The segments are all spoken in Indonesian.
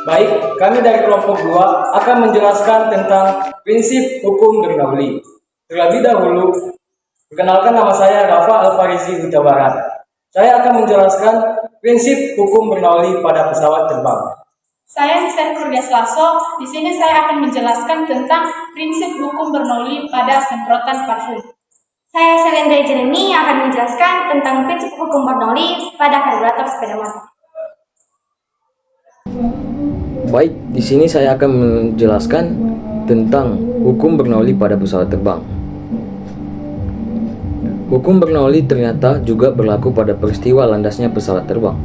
Baik, kami dari kelompok 2 akan menjelaskan tentang prinsip hukum Bernoulli. Terlebih dahulu, perkenalkan nama saya Rafa Alfarizi Huta Barat. Saya akan menjelaskan prinsip hukum Bernoulli pada pesawat terbang. Saya Nisa Kurnia Slaso. Di sini saya akan menjelaskan tentang prinsip hukum Bernoulli pada semprotan parfum. Saya Selendra Jeremy akan menjelaskan tentang prinsip hukum Bernoulli pada karburator sepeda motor. Baik, di sini saya akan menjelaskan tentang hukum Bernoulli pada pesawat terbang. Hukum Bernoulli ternyata juga berlaku pada peristiwa landasnya pesawat terbang.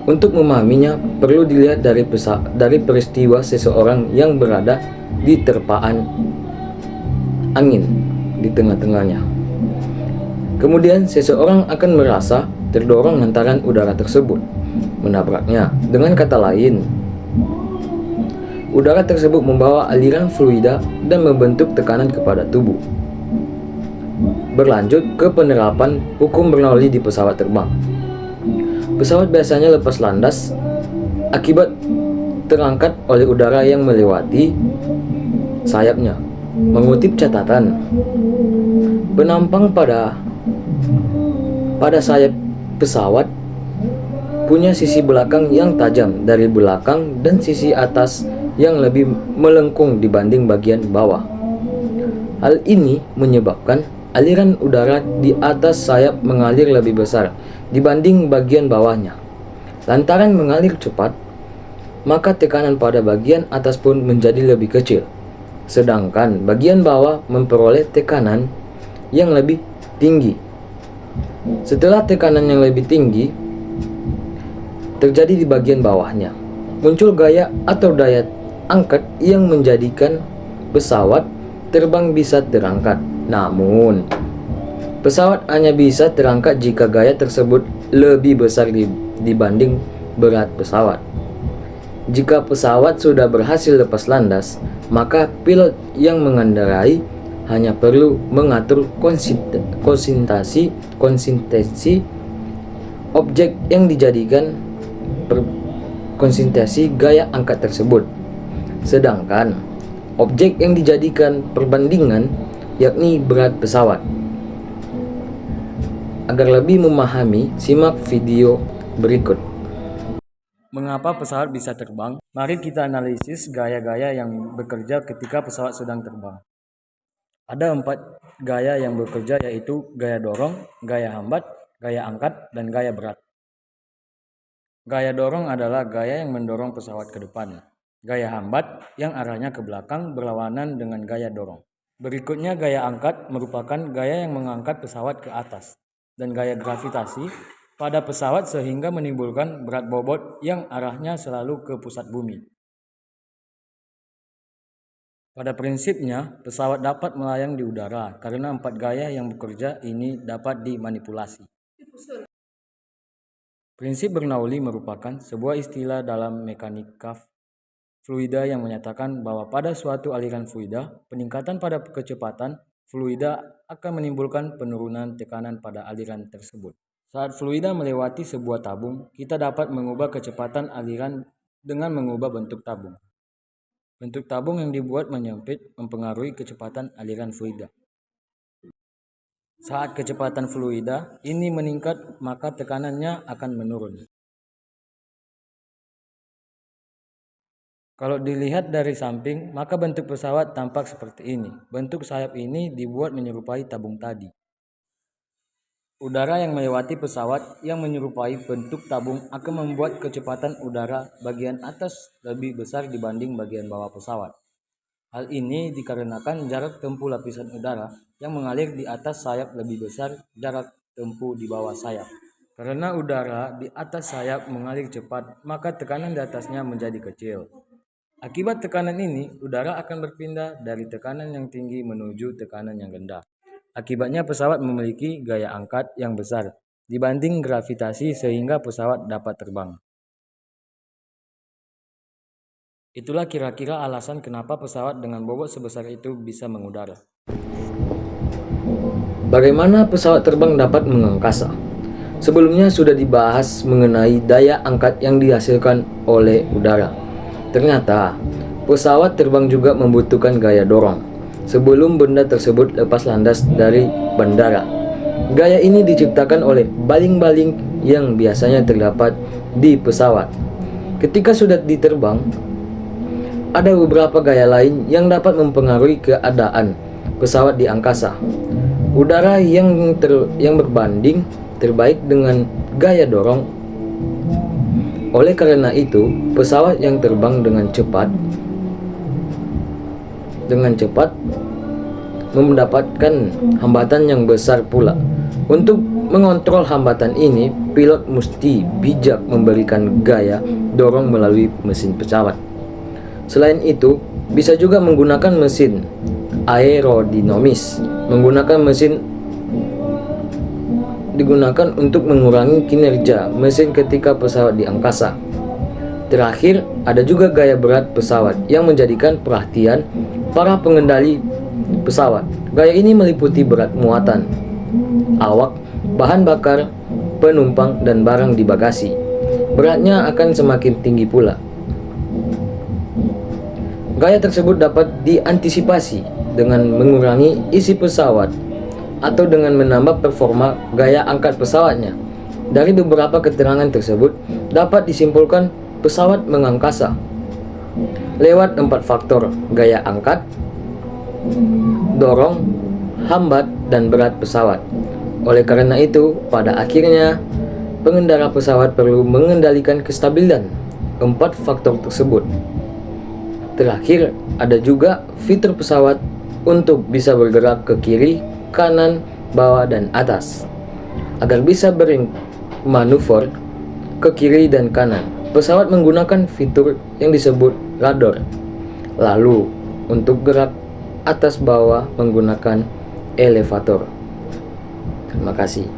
Untuk memahaminya, perlu dilihat dari peristiwa seseorang yang berada di terpaan angin di tengah-tengahnya. Kemudian seseorang akan merasa terdorong hantaran udara tersebut menabraknya. Dengan kata lain, udara tersebut membawa aliran fluida dan membentuk tekanan kepada tubuh. Berlanjut ke penerapan hukum Bernoulli di pesawat terbang. Pesawat biasanya lepas landas akibat terangkat oleh udara yang melewati sayapnya. Mengutip catatan, penampang pada sayap pesawat punya sisi belakang yang tajam dari belakang dan sisi atas yang lebih melengkung dibanding bagian bawah. Hal ini menyebabkan aliran udara di atas sayap mengalir lebih besar dibanding bagian bawahnya. Lantaran mengalir cepat, maka tekanan pada bagian atas pun menjadi lebih kecil, sedangkan bagian bawah memperoleh tekanan yang lebih tinggi. Setelah tekanan yang lebih tinggi terjadi di bagian bawahnya, muncul gaya atau daya angkat yang menjadikan pesawat terbang bisa terangkat. Namun, pesawat hanya bisa terangkat jika gaya tersebut lebih besar dibanding berat pesawat. Jika pesawat sudah berhasil lepas landas, maka pilot yang mengendarai hanya perlu mengatur konsentrasi objek yang dijadikan konsentrasi gaya angkat tersebut. Sedangkan objek yang dijadikan perbandingan yakni berat pesawat. Agar lebih memahami, simak video berikut. Mengapa pesawat bisa terbang? Mari kita analisis gaya-gaya yang bekerja ketika pesawat sedang terbang. Ada 4 gaya yang bekerja, yaitu gaya dorong, gaya hambat, gaya angkat, dan gaya berat. Gaya dorong adalah gaya yang mendorong pesawat ke depan. Gaya hambat yang arahnya ke belakang berlawanan dengan gaya dorong. Berikutnya gaya angkat merupakan gaya yang mengangkat pesawat ke atas. Dan gaya gravitasi pada pesawat sehingga menimbulkan berat bobot yang arahnya selalu ke pusat bumi. Pada prinsipnya, pesawat dapat melayang di udara karena 4 gaya yang bekerja ini dapat dimanipulasi. Prinsip Bernoulli merupakan sebuah istilah dalam mekanika fluida yang menyatakan bahwa pada suatu aliran fluida, peningkatan pada kecepatan fluida akan menimbulkan penurunan tekanan pada aliran tersebut. Saat fluida melewati sebuah tabung, kita dapat mengubah kecepatan aliran dengan mengubah bentuk tabung. Bentuk tabung yang dibuat menyempit mempengaruhi kecepatan aliran fluida. Saat kecepatan fluida ini meningkat, maka tekanannya akan menurun. Kalau dilihat dari samping, maka bentuk pesawat tampak seperti ini. Bentuk sayap ini dibuat menyerupai tabung tadi. Udara yang melewati pesawat yang menyerupai bentuk tabung akan membuat kecepatan udara bagian atas lebih besar dibanding bagian bawah pesawat. Hal ini dikarenakan jarak tempuh lapisan udara yang mengalir di atas sayap lebih besar jarak tempuh di bawah sayap. Karena udara di atas sayap mengalir cepat, maka tekanan di atasnya menjadi kecil. Akibat tekanan ini, udara akan berpindah dari tekanan yang tinggi menuju tekanan yang rendah. Akibatnya pesawat memiliki gaya angkat yang besar dibanding gravitasi sehingga pesawat dapat terbang. Itulah kira-kira alasan kenapa pesawat dengan bobot sebesar itu bisa mengudara. Bagaimana pesawat terbang dapat mengangkasa? Sebelumnya sudah dibahas mengenai daya angkat yang dihasilkan oleh udara. Ternyata, pesawat terbang juga membutuhkan gaya dorong sebelum benda tersebut lepas landas dari bandara. Gaya ini diciptakan oleh baling-baling yang biasanya terdapat di pesawat. Ketika sudah diterbang, ada beberapa gaya lain yang dapat mempengaruhi keadaan pesawat di angkasa. Udara yang berbanding terbaik dengan gaya dorong. Oleh karena itu, pesawat yang terbang dengan cepat mendapatkan hambatan yang besar pula. Untuk mengontrol hambatan ini, pilot mesti bijak memberikan gaya dorong melalui mesin pesawat. Selain itu, bisa juga menggunakan mesin aerodinamis. Menggunakan mesin digunakan untuk mengurangi kinerja mesin ketika pesawat di angkasa. Terakhir, ada juga gaya berat pesawat yang menjadikan perhatian para pengendali pesawat. Gaya ini meliputi berat muatan, awak, bahan bakar, penumpang, dan barang di bagasi. Beratnya akan semakin tinggi pula. Gaya tersebut dapat diantisipasi dengan mengurangi isi pesawat atau dengan menambah performa gaya angkat pesawatnya. Dari beberapa keterangan tersebut dapat disimpulkan pesawat mengangkasa lewat 4 faktor: gaya angkat, dorong, hambat, dan berat pesawat. Oleh karena itu, pada akhirnya pengendara pesawat perlu mengendalikan kestabilan 4 faktor tersebut. Terakhir, ada juga fitur pesawat untuk bisa bergerak ke kiri, kanan, bawah, dan atas. Agar bisa bermanuver ke kiri dan kanan, pesawat menggunakan fitur yang disebut radar. Lalu, untuk gerak atas bawah menggunakan elevator. Terima kasih.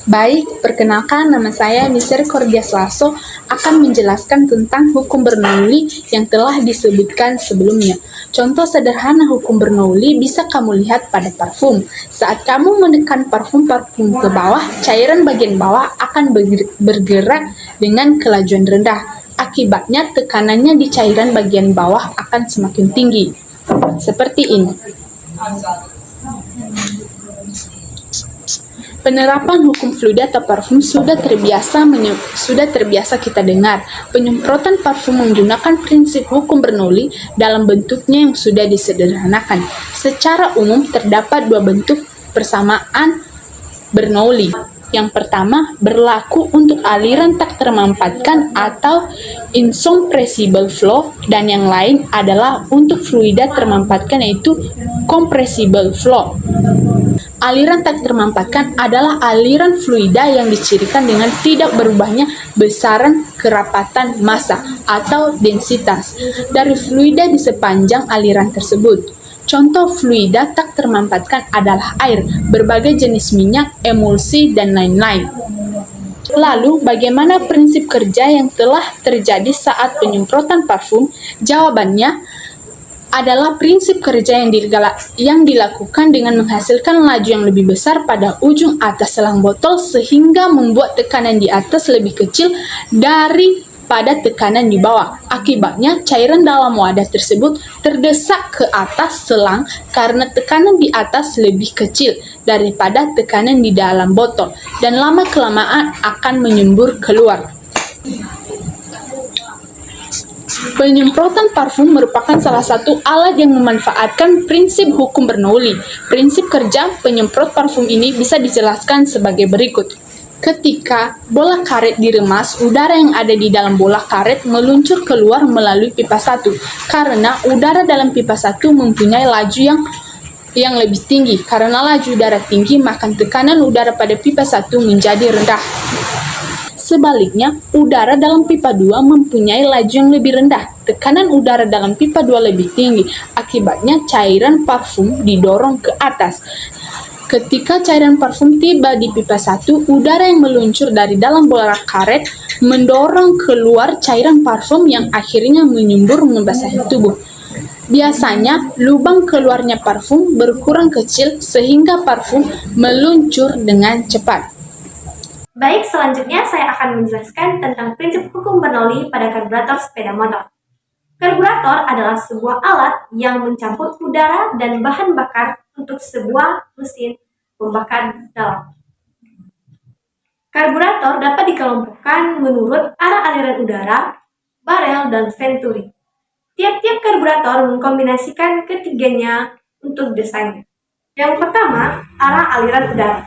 Baik, perkenalkan nama saya Misericordia Slaso akan menjelaskan tentang hukum Bernoulli yang telah disebutkan sebelumnya. Contoh sederhana hukum Bernoulli bisa kamu lihat pada parfum. Saat kamu menekan parfum ke bawah, cairan bagian bawah akan bergerak dengan kelajuan rendah. Akibatnya tekanannya di cairan bagian bawah akan semakin tinggi. Seperti ini. Penerapan hukum fluida atau parfum sudah terbiasa kita dengar. Penyemprotan parfum menggunakan prinsip hukum Bernoulli dalam bentuknya yang sudah disederhanakan. Secara umum terdapat 2 bentuk persamaan Bernoulli. Yang pertama berlaku untuk aliran tak termampatkan atau incompressible flow, dan yang lain adalah untuk fluida termampatkan, yaitu compressible flow. Aliran tak termampatkan adalah aliran fluida yang dicirikan dengan tidak berubahnya besaran kerapatan massa atau densitas dari fluida di sepanjang aliran tersebut. Contoh fluida tak termampatkan adalah air, berbagai jenis minyak, emulsi, dan lain-lain. Lalu, bagaimana prinsip kerja yang telah terjadi saat penyemprotan parfum? Jawabannya adalah prinsip kerja yang dilakukan dengan menghasilkan laju yang lebih besar pada ujung atas selang botol sehingga membuat tekanan di atas lebih kecil daripada tekanan di bawah. Akibatnya, cairan dalam wadah tersebut terdesak ke atas selang karena tekanan di atas lebih kecil daripada tekanan di dalam botol dan lama-kelamaan akan menyembur keluar. Penyemprotan parfum merupakan salah satu alat yang memanfaatkan prinsip hukum Bernoulli. Prinsip kerja penyemprot parfum ini bisa dijelaskan sebagai berikut. Ketika bola karet diremas, udara yang ada di dalam bola karet meluncur keluar melalui pipa 1. Karena udara dalam pipa 1 mempunyai laju yang lebih tinggi. Karena laju udara tinggi, maka tekanan udara pada pipa 1 menjadi rendah. Sebaliknya, udara dalam pipa 2 mempunyai laju yang lebih rendah. Tekanan udara dalam pipa 2 lebih tinggi. Akibatnya, cairan parfum didorong ke atas. Ketika cairan parfum tiba di pipa 1, udara yang meluncur dari dalam bola karet mendorong keluar cairan parfum yang akhirnya menyembur membasahi tubuh. Biasanya, lubang keluarnya parfum berkurang kecil sehingga parfum meluncur dengan cepat. Baik, selanjutnya saya akan menjelaskan tentang prinsip hukum Bernoulli pada karburator sepeda motor. Karburator adalah sebuah alat yang mencampur udara dan bahan bakar untuk sebuah mesin pembakar dalam. Karburator dapat dikelompokkan menurut arah aliran udara, barel, dan venturi. Tiap-tiap karburator mengkombinasikan ketiganya untuk desainnya. Yang pertama, arah aliran udara.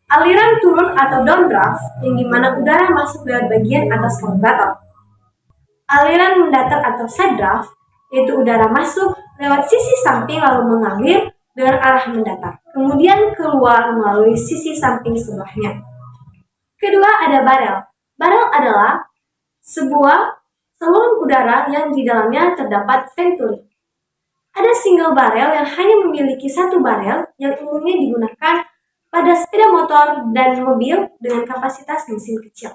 Aliran turun atau downdraft, yang dimana udara masuk lewat bagian atas karburator. Aliran mendatar atau side draft, yaitu udara masuk lewat sisi samping lalu mengalir dengan arah mendatar, kemudian keluar melalui sisi samping sebelahnya. Kedua, ada barel. Barel adalah sebuah saluran udara yang di dalamnya terdapat venturi. Ada single barel yang hanya memiliki satu barel yang umumnya digunakan pada sepeda motor dan mobil dengan kapasitas mesin kecil.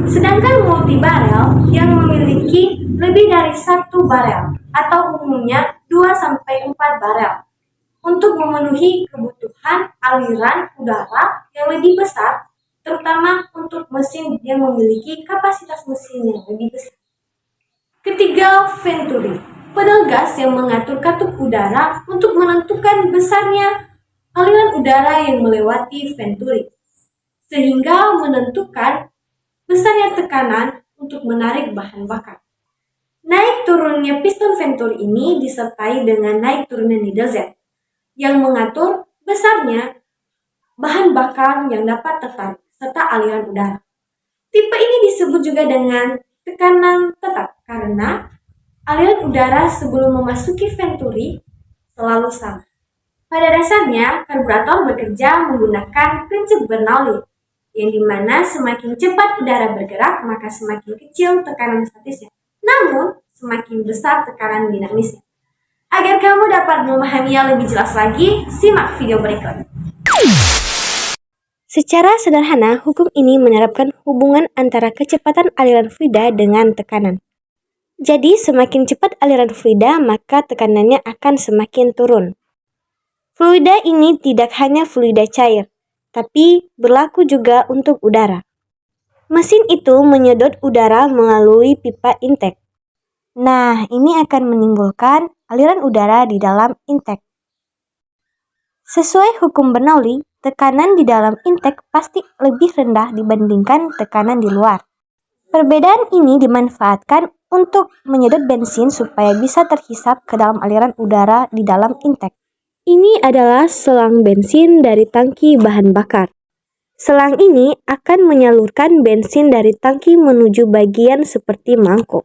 Sedangkan multi-barel yang memiliki lebih dari satu barel atau umumnya 2-4 barel untuk memenuhi kebutuhan aliran udara yang lebih besar, terutama untuk mesin yang memiliki kapasitas mesin yang lebih besar. Ketiga, venturi. Pedal gas yang mengatur katup udara untuk menentukan besarnya aliran udara yang melewati venturi, sehingga menentukan besarnya tekanan untuk menarik bahan bakar. Naik turunnya piston venturi ini disertai dengan naik turunnya needle Z, yang mengatur besarnya bahan bakar yang dapat tertarik, serta aliran udara. Tipe ini disebut juga dengan tekanan tetap karena aliran udara sebelum memasuki venturi selalu sama. Pada dasarnya, karburator bekerja menggunakan prinsip Bernoulli, yang dimana semakin cepat udara bergerak, maka semakin kecil tekanan statisnya. Namun, semakin besar tekanan dinamisnya. Agar kamu dapat memahaminya lebih jelas lagi, simak video berikut. Secara sederhana, hukum ini menerapkan hubungan antara kecepatan aliran fluida dengan tekanan. Jadi, semakin cepat aliran fluida, maka tekanannya akan semakin turun. Fluida ini tidak hanya fluida cair, tapi berlaku juga untuk udara. Mesin itu menyedot udara melalui pipa intake. Nah, ini akan menimbulkan aliran udara di dalam intake. Sesuai hukum Bernoulli, tekanan di dalam intake pasti lebih rendah dibandingkan tekanan di luar. Perbedaan ini dimanfaatkan untuk menyedot bensin supaya bisa terhisap ke dalam aliran udara di dalam intake. Ini adalah selang bensin dari tangki bahan bakar. Selang ini akan menyalurkan bensin dari tangki menuju bagian seperti mangkuk.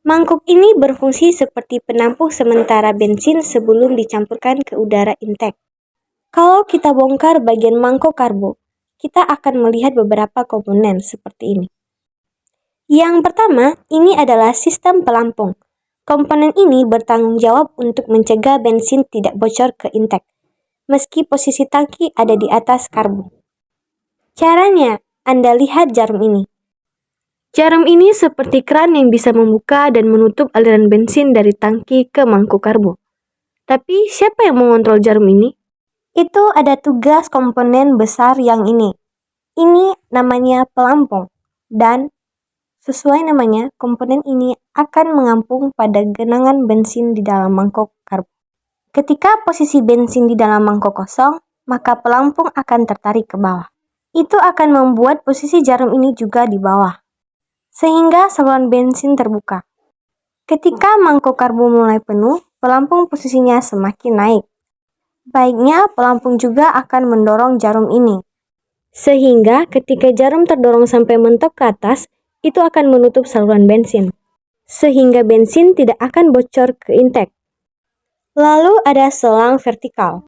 Mangkuk ini berfungsi seperti penampung sementara bensin sebelum dicampurkan ke udara intake. Kalau kita bongkar bagian mangkok karbo, kita akan melihat beberapa komponen seperti ini. Yang pertama, ini adalah sistem pelampung. Komponen ini bertanggung jawab untuk mencegah bensin tidak bocor ke intake, meski posisi tangki ada di atas karbo. Caranya, Anda lihat jarum ini. Jarum ini seperti keran yang bisa membuka dan menutup aliran bensin dari tangki ke mangkuk karbo. Tapi siapa yang mengontrol jarum ini? Itu ada tugas komponen besar yang ini. Ini namanya pelampung. Dan sesuai namanya, komponen ini akan mengampung pada genangan bensin di dalam mangkok karbo. Ketika posisi bensin di dalam mangkok kosong, maka pelampung akan tertarik ke bawah. Itu akan membuat posisi jarum ini juga di bawah, sehingga saluran bensin terbuka. Ketika mangkok karbo mulai penuh, pelampung posisinya semakin naik. Baiknya, pelampung juga akan mendorong jarum ini. Sehingga ketika jarum terdorong sampai mentok ke atas, itu akan menutup saluran bensin. Sehingga bensin tidak akan bocor ke intake. Lalu ada selang vertikal.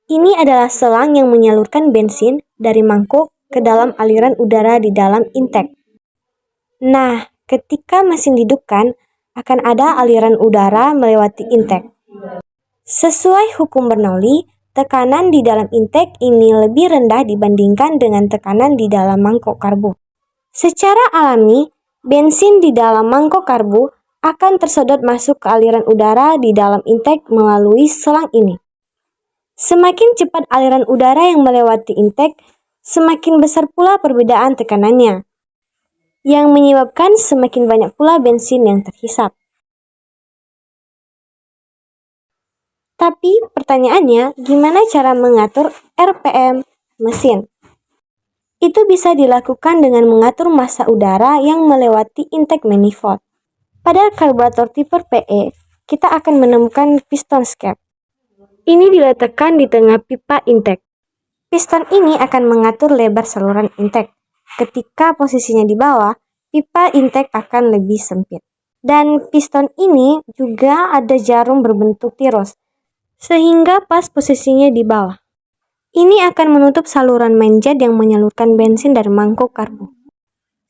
Ini adalah selang yang menyalurkan bensin dari mangkuk ke dalam aliran udara di dalam intake. Nah, ketika mesin dihidupkan, akan ada aliran udara melewati intake. Sesuai hukum Bernoulli, tekanan di dalam intake ini lebih rendah dibandingkan dengan tekanan di dalam mangkok karbo. Secara alami, bensin di dalam mangkok karbo akan tersedot masuk ke aliran udara di dalam intake melalui selang ini. Semakin cepat aliran udara yang melewati intake, semakin besar pula perbedaan tekanannya, yang menyebabkan semakin banyak pula bensin yang terhisap. Tapi pertanyaannya, gimana cara mengatur RPM mesin? Itu bisa dilakukan dengan mengatur massa udara yang melewati intake manifold. Pada karburator tipe PE, kita akan menemukan piston cap. Ini diletakkan di tengah pipa intake. Piston ini akan mengatur lebar saluran intake. Ketika posisinya di bawah, pipa intake akan lebih sempit. Dan piston ini juga ada jarum berbentuk tirus, sehingga pas posisinya di bawah. Ini akan menutup saluran main jet yang menyalurkan bensin dari mangkuk karbu.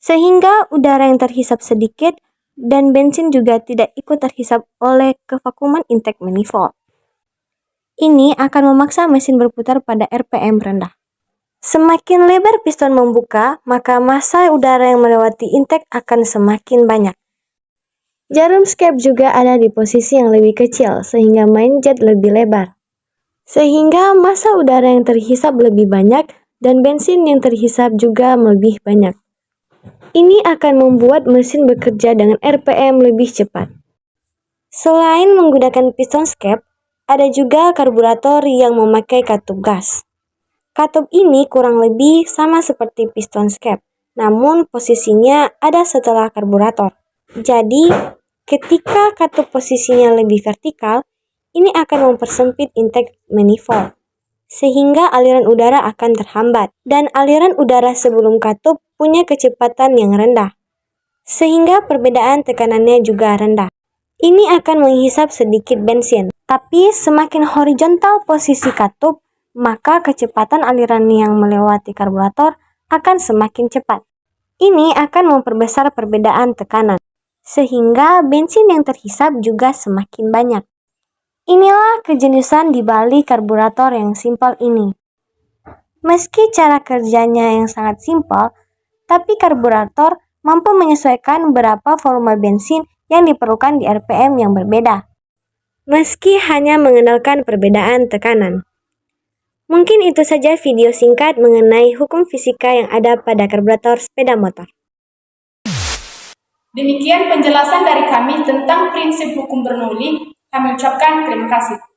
Sehingga udara yang terhisap sedikit dan bensin juga tidak ikut terhisap oleh kevakuman intake manifold. Ini akan memaksa mesin berputar pada RPM rendah. Semakin lebar piston membuka, maka massa udara yang melewati intake akan semakin banyak. Jarum skep juga ada di posisi yang lebih kecil, sehingga main jet lebih lebar. Sehingga massa udara yang terhisap lebih banyak dan bensin yang terhisap juga lebih banyak. Ini akan membuat mesin bekerja dengan RPM lebih cepat. Selain menggunakan piston skep, ada juga karburator yang memakai katup gas. Katup ini kurang lebih sama seperti piston skep, namun posisinya ada setelah karburator. Jadi, ketika katup posisinya lebih vertikal, ini akan mempersempit intake manifold, sehingga aliran udara akan terhambat, dan aliran udara sebelum katup punya kecepatan yang rendah, sehingga perbedaan tekanannya juga rendah. Ini akan menghisap sedikit bensin, tapi semakin horizontal posisi katup, maka kecepatan aliran yang melewati karburator akan semakin cepat. Ini akan memperbesar perbedaan tekanan, sehingga bensin yang terhisap juga semakin banyak. Inilah kejeniusan di balik karburator yang simpel ini. Meski cara kerjanya yang sangat simpel, tapi karburator mampu menyesuaikan berapa volume bensin yang diperlukan di RPM yang berbeda, meski hanya mengenalkan perbedaan tekanan. Mungkin itu saja video singkat mengenai hukum fisika yang ada pada karburator sepeda motor. Demikian penjelasan dari kami tentang prinsip hukum Bernoulli. Kami ucapkan terima kasih.